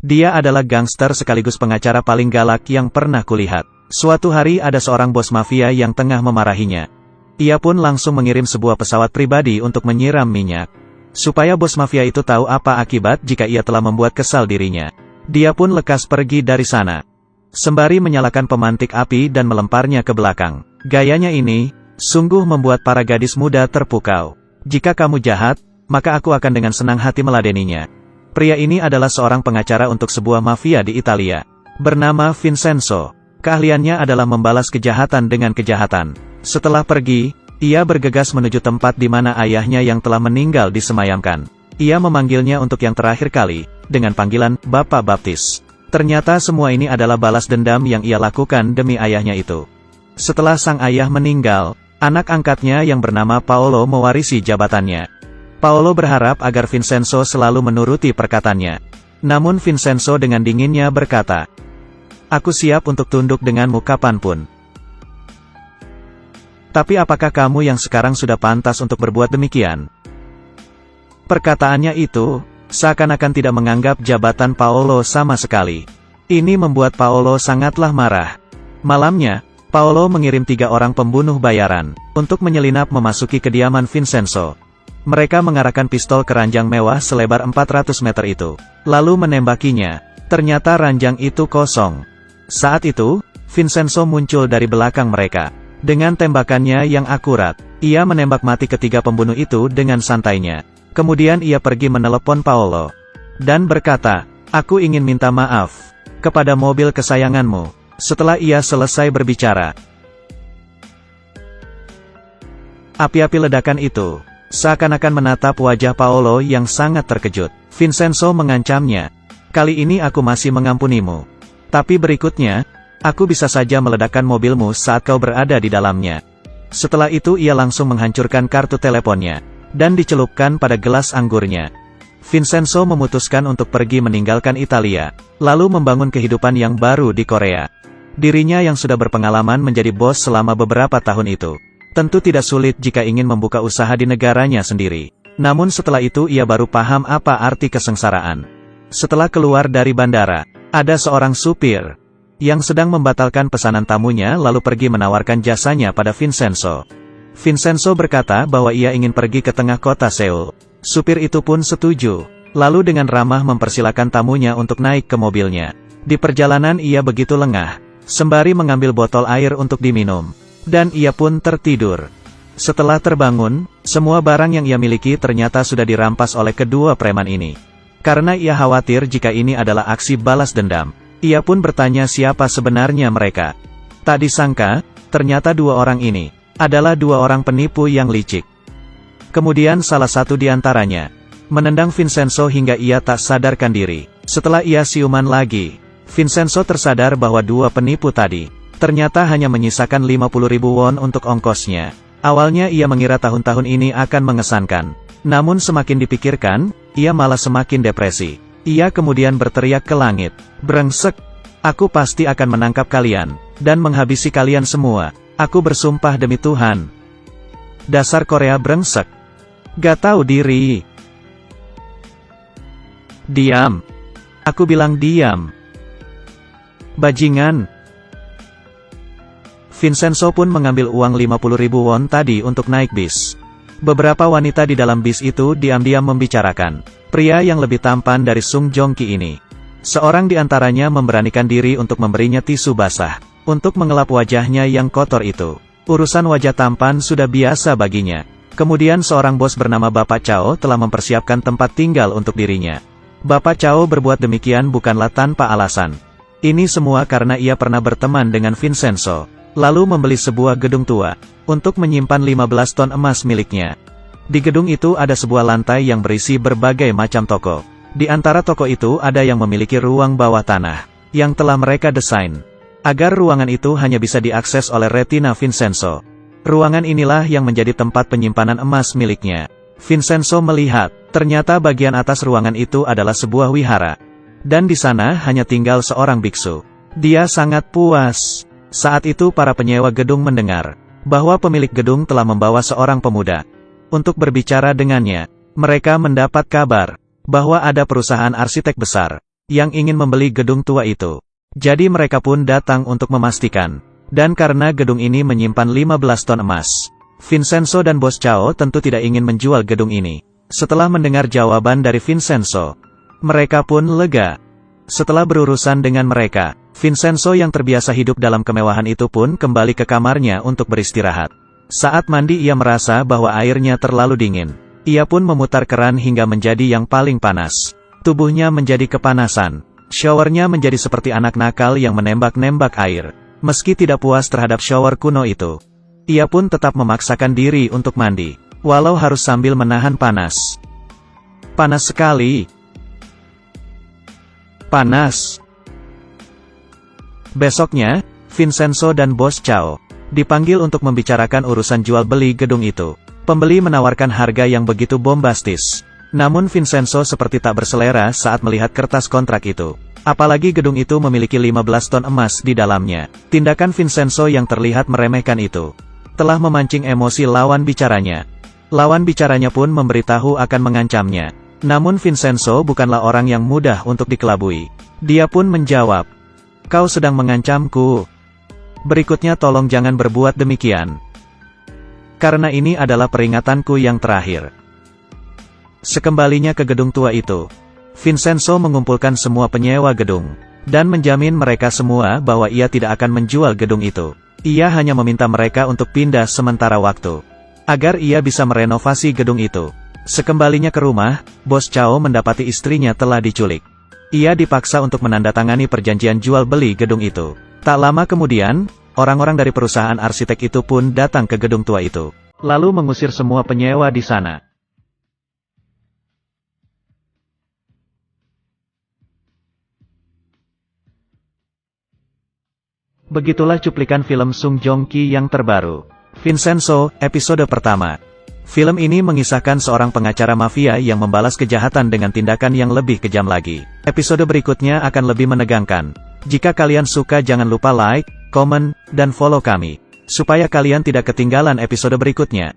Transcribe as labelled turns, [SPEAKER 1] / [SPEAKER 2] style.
[SPEAKER 1] Dia adalah gangster sekaligus pengacara paling galak yang pernah kulihat. Suatu hari ada seorang bos mafia yang tengah memarahinya. Ia pun langsung mengirim sebuah pesawat pribadi untuk menyiram minyak. Supaya bos mafia itu tahu apa akibat jika ia telah membuat kesal dirinya. Dia pun lekas pergi dari sana. Sembari menyalakan pemantik api dan melemparnya ke belakang. Gayanya ini, sungguh membuat para gadis muda terpukau. Jika kamu jahat, maka aku akan dengan senang hati meladeninya. Pria ini adalah seorang pengacara untuk sebuah mafia di Italia. Bernama Vincenzo. Keahliannya adalah membalas kejahatan dengan kejahatan. Setelah pergi, ia bergegas menuju tempat di mana ayahnya yang telah meninggal disemayamkan. Ia memanggilnya untuk yang terakhir kali, dengan panggilan Bapak Baptis. Ternyata semua ini adalah balas dendam yang ia lakukan demi ayahnya itu. Setelah sang ayah meninggal, anak angkatnya yang bernama Paolo mewarisi jabatannya. Paolo berharap agar Vincenzo selalu menuruti perkataannya. Namun Vincenzo dengan dinginnya berkata, "Aku siap untuk tunduk denganmu kapanpun. Tapi apakah kamu yang sekarang sudah pantas untuk berbuat demikian?" Perkataannya itu, seakan-akan tidak menganggap jabatan Paolo sama sekali. Ini membuat Paolo sangatlah marah. Malamnya, Paolo mengirim 3 orang pembunuh bayaran, untuk menyelinap memasuki kediaman Vincenzo. Mereka mengarahkan pistol ke ranjang mewah selebar 400 meter itu, lalu menembakinya. Ternyata ranjang itu kosong. Saat itu, Vincenzo muncul dari belakang mereka. Dengan tembakannya yang akurat, ia menembak mati ketiga pembunuh itu dengan santainya. Kemudian ia pergi menelepon Paolo. Dan berkata, "Aku ingin minta maaf kepada mobil kesayanganmu." Setelah ia selesai berbicara, api-api ledakan itu seakan-akan menatap wajah Paolo yang sangat terkejut. Vincenzo mengancamnya, "Kali ini aku masih mengampunimu. Tapi berikutnya, aku bisa saja meledakkan mobilmu saat kau berada di dalamnya." Setelah itu ia langsung menghancurkan kartu teleponnya, dan dicelupkan pada gelas anggurnya. Vincenzo memutuskan untuk pergi meninggalkan Italia, lalu membangun kehidupan yang baru di Korea. Dirinya yang sudah berpengalaman menjadi bos selama beberapa tahun itu, tentu tidak sulit jika ingin membuka usaha di negaranya sendiri. Namun setelah itu ia baru paham apa arti kesengsaraan. Setelah keluar dari bandara, ada seorang supir yang sedang membatalkan pesanan tamunya lalu pergi menawarkan jasanya pada Vincenzo. Vincenzo berkata bahwa ia ingin pergi ke tengah kota Seoul. Supir itu pun setuju, lalu dengan ramah mempersilakan tamunya untuk naik ke mobilnya. Di perjalanan ia begitu lengah, sembari mengambil botol air untuk diminum. Dan ia pun tertidur. Setelah terbangun, semua barang yang ia miliki ternyata sudah dirampas oleh kedua preman ini. Karena ia khawatir jika ini adalah aksi balas dendam, ia pun bertanya siapa sebenarnya mereka. Tak disangka, ternyata 2 orang ini adalah 2 orang penipu yang licik. Kemudian salah satu di antaranya menendang Vincenzo hingga ia tak sadarkan diri. Setelah ia siuman lagi, Vincenzo tersadar bahwa 2 penipu tadi ternyata hanya menyisakan 50.000 won untuk ongkosnya. Awalnya ia mengira tahun-tahun ini akan mengesankan. Namun semakin dipikirkan, ia malah semakin depresi. Ia kemudian berteriak ke langit, "Brengsek! Aku pasti akan menangkap kalian, dan menghabisi kalian semua. Aku bersumpah demi Tuhan. Dasar Korea brengsek. Gak tahu diri. Diam. Aku bilang diam. Bajingan." Vincenzo pun mengambil uang 50.000 won tadi untuk naik bis. Beberapa wanita di dalam bis itu diam-diam membicarakan pria yang lebih tampan dari Sung Joong-ki ini. Seorang di antaranya memberanikan diri untuk memberinya tisu basah untuk mengelap wajahnya yang kotor itu. Urusan wajah tampan sudah biasa baginya. Kemudian seorang bos bernama Bapak Chao telah mempersiapkan tempat tinggal untuk dirinya. Bapak Chao berbuat demikian bukanlah tanpa alasan. Ini semua karena ia pernah berteman dengan Vincenzo, lalu membeli sebuah gedung tua untuk menyimpan 15 ton emas miliknya. Di gedung itu ada sebuah lantai yang berisi berbagai macam toko. Di antara toko itu ada yang memiliki ruang bawah tanah yang telah mereka desain agar ruangan itu hanya bisa diakses oleh retina Vincenzo. Ruangan inilah yang menjadi tempat penyimpanan emas miliknya. Vincenzo melihat, ternyata bagian atas ruangan itu adalah sebuah wihara. Dan di sana hanya tinggal seorang biksu. Dia sangat puas. Saat itu para penyewa gedung mendengar bahwa pemilik gedung telah membawa seorang pemuda untuk berbicara dengannya. Mereka mendapat kabar bahwa ada perusahaan arsitek besar yang ingin membeli gedung tua itu. Jadi mereka pun datang untuk memastikan. Dan karena gedung ini menyimpan 15 ton emas, Vincenzo dan Bos Chao tentu tidak ingin menjual gedung ini. Setelah mendengar jawaban dari Vincenzo, mereka pun lega. Setelah berurusan dengan mereka, Vincenzo yang terbiasa hidup dalam kemewahan itu pun kembali ke kamarnya untuk beristirahat. Saat mandi ia merasa bahwa airnya terlalu dingin. Ia pun memutar keran hingga menjadi yang paling panas. Tubuhnya menjadi kepanasan. Showernya menjadi seperti anak nakal yang menembak-nembak air. Meski tidak puas terhadap shower kuno itu, ia pun tetap memaksakan diri untuk mandi, walau harus sambil menahan panas. Panas sekali. Panas. Besoknya, Vincenzo dan Bos Chao dipanggil untuk membicarakan urusan jual beli gedung itu. Pembeli menawarkan harga yang begitu bombastis. Namun Vincenzo seperti tak berselera saat melihat kertas kontrak itu. Apalagi gedung itu memiliki 15 ton emas di dalamnya. Tindakan Vincenzo yang terlihat meremehkan itu telah memancing emosi lawan bicaranya. Lawan bicaranya pun memberitahu akan mengancamnya. Namun Vincenzo bukanlah orang yang mudah untuk dikelabui. Dia pun menjawab, "Kau sedang mengancamku. Berikutnya tolong jangan berbuat demikian. Karena ini adalah peringatanku yang terakhir." Sekembalinya ke gedung tua itu, Vincenzo mengumpulkan semua penyewa gedung, dan menjamin mereka semua bahwa ia tidak akan menjual gedung itu. Ia hanya meminta mereka untuk pindah sementara waktu, agar ia bisa merenovasi gedung itu. Sekembalinya ke rumah, Bos Chao mendapati istrinya telah diculik. Ia dipaksa untuk menandatangani perjanjian jual beli gedung itu. Tak lama kemudian, orang-orang dari perusahaan arsitek itu pun datang ke gedung tua itu, lalu mengusir semua penyewa di sana. Begitulah cuplikan film Sung Joong Ki yang terbaru. Vincenzo, episode pertama. Film ini mengisahkan seorang pengacara mafia yang membalas kejahatan dengan tindakan yang lebih kejam lagi. Episode berikutnya akan lebih menegangkan. Jika kalian suka jangan lupa like, komen, dan follow kami, supaya kalian tidak ketinggalan episode berikutnya.